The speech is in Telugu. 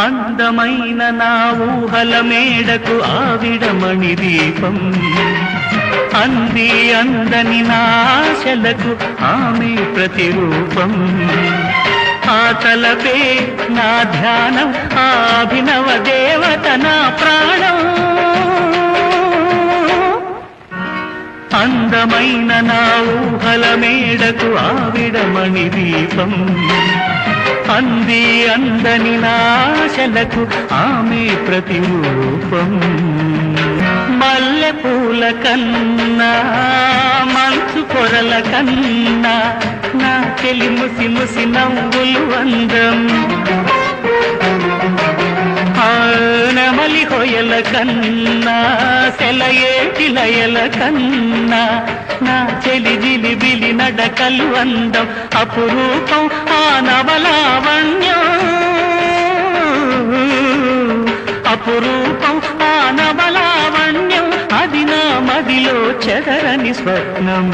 అందమైన నా ఊహల మేడకు ఆవిడమణి దీపం అంది అందని నా ఆశలకు ఆమె ప్రతిరూపం ఆ తలపే నా ధ్యానం ఆ అభినవ దేవత నా ప్రాణం అందమైన నా ఊహల మేడకు ఆవిడమణి దీపం అంది అందని నాశలకు ఆమె ప్రతిరూపం మల్లె పూల కన్నా మంచు పొరల కన్నా నా చెలి ముసి ముసి నవ్వులు అందం నెమలి హొయల కన్నా సెలయేటి లయల కన్నా నా చెలి జిలిబిలి నడకలు అందం అపురూపం ఆ నవలావణ్యం అపురూపం ఆ నవలావణ్యం అది నా మదిలో చెదరని స్వప్నం